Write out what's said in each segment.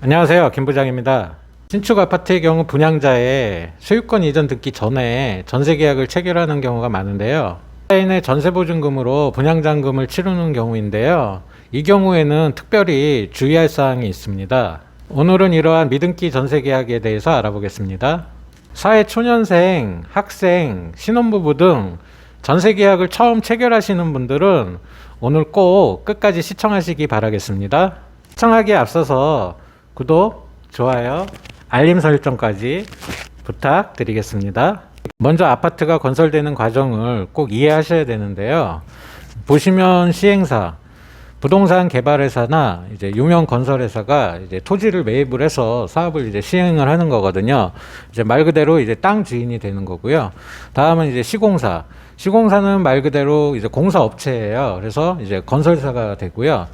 안녕하세요, 김 부장입니다. 신축 아파트의 경우 분양자의 소유권 이전 듣기 전에 전세 계약을 체결하는 경우가 많은데요. 타인의 전세 보증금으로 분양잔금을 치르는 경우인데요. 이 경우에는 특별히 주의할 사항이 있습니다. 오늘은 이러한 미등기 전세 계약에 대해서 알아보겠습니다. 사회 초년생, 학생, 신혼부부 등 전세 계약을 처음 체결하시는 분들은 오늘 꼭 끝까지 시청하시기 바라겠습니다. 시청하기에 앞서서 구독, 좋아요, 알림 설정까지 부탁드리겠습니다. 먼저 아파트가 건설되는 과정을 꼭 이해하셔야 되는데요. 보시면 시행사, 부동산 개발회사나 이제 유명 건설회사가 이제 토지를 매입을 해서 사업을 이제 시행을 하는 거거든요. 이제 말 그대로 이제 땅 주인이 되는 거고요. 다음은 이제 시공사. 시공사는 말 그대로 이제 공사업체예요. 그래서 이제 건설사가 되고요.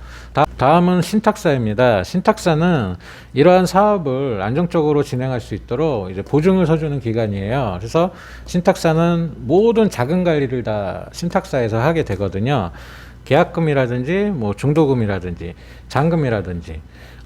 다음은 신탁사입니다. 신탁사는 이러한 사업을 안정적으로 진행할 수 있도록 이제 보증을 서주는 기관이에요. 그래서 신탁사는 모든 자금 관리를 다 신탁사에서 하게 되거든요. 계약금이라든지 뭐 중도금이라든지 잔금이라든지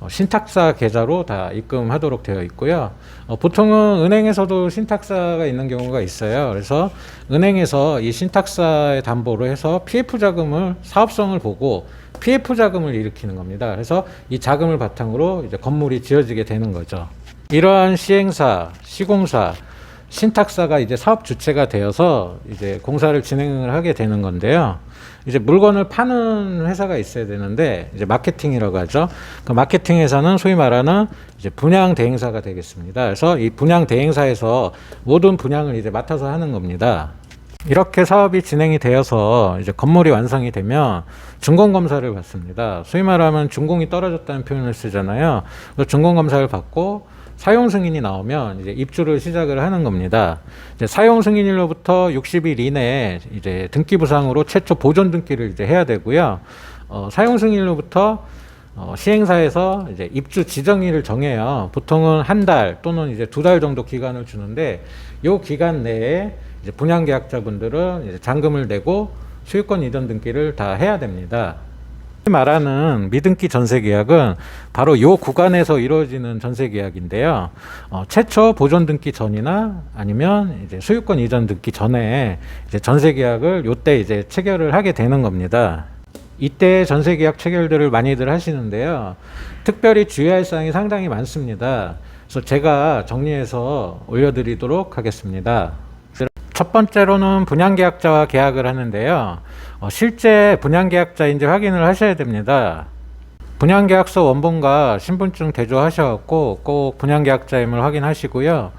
신탁사 계좌로 다 입금하도록 되어 있고요. 보통은 은행에서도 신탁사가 있는 경우가 있어요. 그래서 은행에서 이 신탁사의 담보로 해서 PF 자금을 사업성을 보고 PF 자금을 일으키는 겁니다. 그래서 이 자금을 바탕으로 이제 건물이 지어지게 되는 거죠. 이러한 시행사, 시공사, 신탁사가 이제 사업 주체가 되어서 이제 공사를 진행을 하게 되는 건데요. 이제 물건을 파는 회사가 있어야 되는데 이제 마케팅이라고 하죠. 그 마케팅 회사는 소위 말하는 이제 분양 대행사가 되겠습니다. 그래서 이 분양 대행사에서 모든 분양을 이제 맡아서 하는 겁니다. 이렇게 사업이 진행이 되어서 이제 건물이 완성이 되면 준공검사를 받습니다. 소위 말하면 준공이 떨어졌다는 표현을 쓰잖아요. 준공검사를 받고 사용 승인이 나오면 이제 입주를 시작을 하는 겁니다. 이제 사용 승인일로부터 60일 이내에 이제 등기 부상으로 최초 보존 등기를 이제 해야 되고요. 사용 승인일로부터 시행사에서 이제 입주 지정일을 정해요. 보통은 한 달 또는 이제 2달 정도 기간을 주는데 이 기간 내에 이제 분양계약자분들은 이제 잔금을 내고 소유권 이전 등기를 다 해야 됩니다. 말하는 미등기 전세계약은 바로 이 구간에서 이루어지는 전세계약인데요. 최초 보존 등기 전이나 아니면 이제 소유권 이전 등기 전에 이제 전세계약을 이때 이제 체결을 하게 되는 겁니다. 이때 전세계약 체결들을 많이들 하시는데요. 특별히 주의할 사항이 상당히 많습니다. 그래서 제가 정리해서 올려드리도록 하겠습니다. 첫 번째로는 분양계약자와 계약을 하는데요. 실제 분양계약자인지 확인을 하셔야 됩니다. 분양계약서 원본과 신분증 대조하셔갖고 꼭 분양계약자임을 확인하시고요.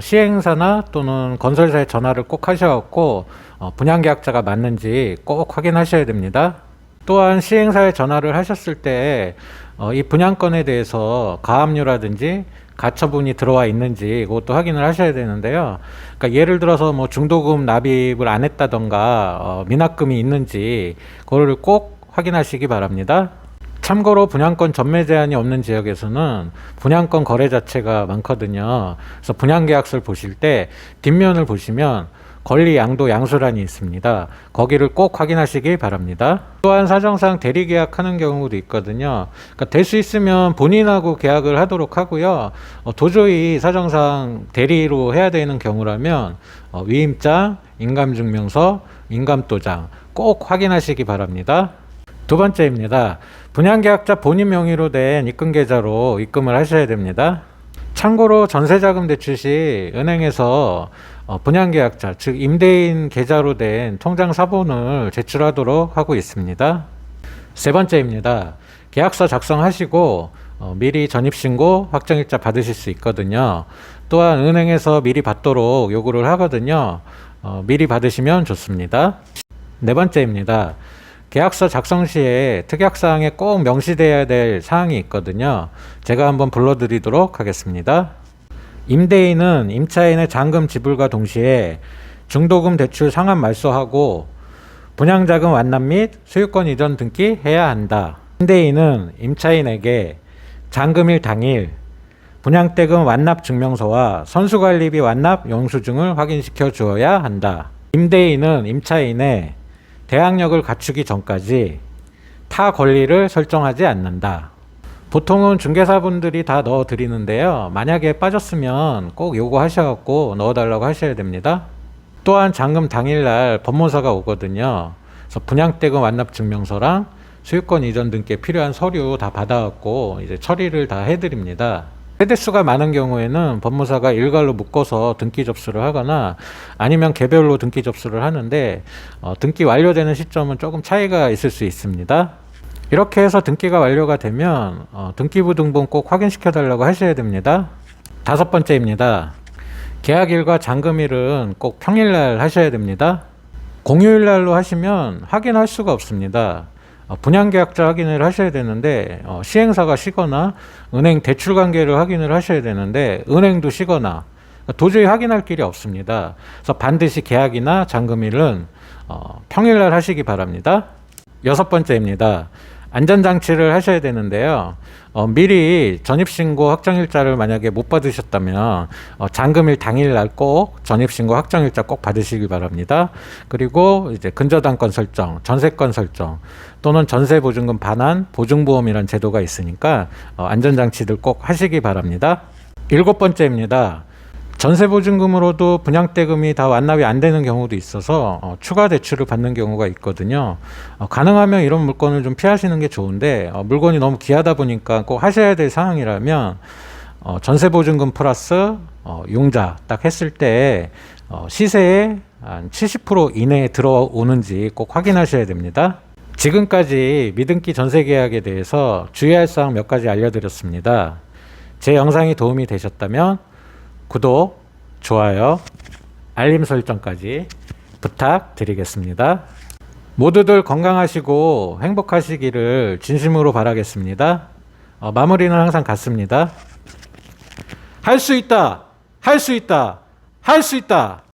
시행사나 또는 건설사에 전화를 꼭 하셔갖고 분양계약자가 맞는지 꼭 확인하셔야 됩니다. 또한 시행사에 전화를 하셨을 때 이 분양건에 대해서 가압류라든지 가처분이 들어와 있는지 그것도 확인을 하셔야 되는데요. 그러니까 예를 들어서 뭐 중도금 납입을 안 했다던가 미납금이 있는지 그거를 꼭 확인하시기 바랍니다. 참고로 분양권 전매 제한이 없는 지역에서는 분양권 거래 자체가 많거든요. 그래서 분양계약서를 보실 때 뒷면을 보시면 권리 양도 양수란이 있습니다. 거기를 꼭 확인하시기 바랍니다. 또한 사정상 대리 계약하는 경우도 있거든요. 그러니까 될 수 있으면 본인하고 계약을 하도록 하고요. 도저히 사정상 대리로 해야 되는 경우라면 위임장, 인감증명서, 인감도장 꼭 확인하시기 바랍니다. 두 번째입니다. 분양계약자 본인 명의로 된 입금계좌로 입금을 하셔야 됩니다. 참고로 전세자금 대출 시 은행에서 분양계약자, 즉 임대인 계좌로 된 통장 사본을 제출하도록 하고 있습니다. 세 번째입니다. 계약서 작성하시고 미리 전입신고, 확정일자 받으실 수 있거든요. 또한 은행에서 미리 받도록 요구를 하거든요. 미리 받으시면 좋습니다. 네 번째입니다. 계약서 작성 시에 특약사항에 꼭 명시되어야 될 사항이 있거든요. 제가 한번 불러드리도록 하겠습니다. 임대인은 임차인의 잔금 지불과 동시에 중도금 대출 상환 말소하고 분양자금 완납 및 소유권 이전 등기 해야 한다. 임대인은 임차인에게 잔금일 당일 분양대금 완납 증명서와 선수관리비 완납 영수증을 확인시켜 주어야 한다. 임대인은 임차인의 대항력을 갖추기 전까지 타 권리를 설정하지 않는다. 보통은 중개사분들이 다 넣어 드리는데요. 만약에 빠졌으면 꼭 요구하셔갖고 넣어달라고 하셔야 됩니다. 또한 잔금 당일날 법무사가 오거든요. 그래서 분양대금 완납증명서랑 소유권 이전 등기에 필요한 서류 다 받아갖고 이제 처리를 다 해드립니다. 세대수가 많은 경우에는 법무사가 일괄로 묶어서 등기 접수를 하거나 아니면 개별로 등기 접수를 하는데 등기 완료되는 시점은 조금 차이가 있을 수 있습니다. 이렇게 해서 등기가 완료가 되면 등기부 등본 꼭 확인시켜 달라고 하셔야 됩니다. 5번째입니다. 계약일과 잔금일은 꼭 평일날 하셔야 됩니다. 공휴일날로 하시면 확인할 수가 없습니다. 분양계약자 확인을 하셔야 되는데 시행사가 쉬거나 은행 대출관계를 확인을 하셔야 되는데 은행도 쉬거나 도저히 확인할 길이 없습니다. 그래서 반드시 계약이나 잔금일은 평일날 하시기 바랍니다. 6번째입니다. 안전장치를 하셔야 되는데요. 미리 전입신고 확정일자를 만약에 못 받으셨다면 잔금일 당일날 꼭 전입신고 확정일자 꼭 받으시기 바랍니다. 그리고 이제 근저당권 설정, 전세권 설정 또는 전세보증금 반환 보증보험이라는 제도가 있으니까 안전장치들 꼭 하시기 바랍니다. 7번째입니다. 전세보증금으로도 분양대금이 다 완납이 안 되는 경우도 있어서 추가 대출을 받는 경우가 있거든요. 가능하면 이런 물건을 좀 피하시는 게 좋은데 물건이 너무 귀하다 보니까 꼭 하셔야 될 상황이라면 전세보증금 플러스 융자 딱 했을 때 시세의 한 70% 이내에 들어오는지 꼭 확인하셔야 됩니다. 지금까지 미등기 전세계약에 대해서 주의할 사항 몇 가지 알려드렸습니다. 제 영상이 도움이 되셨다면 구독, 좋아요, 알림 설정까지 부탁드리겠습니다. 모두들 건강하시고 행복하시기를 진심으로 바라겠습니다. 마무리는 항상 같습니다. 할 수 있다! 할 수 있다! 할 수 있다!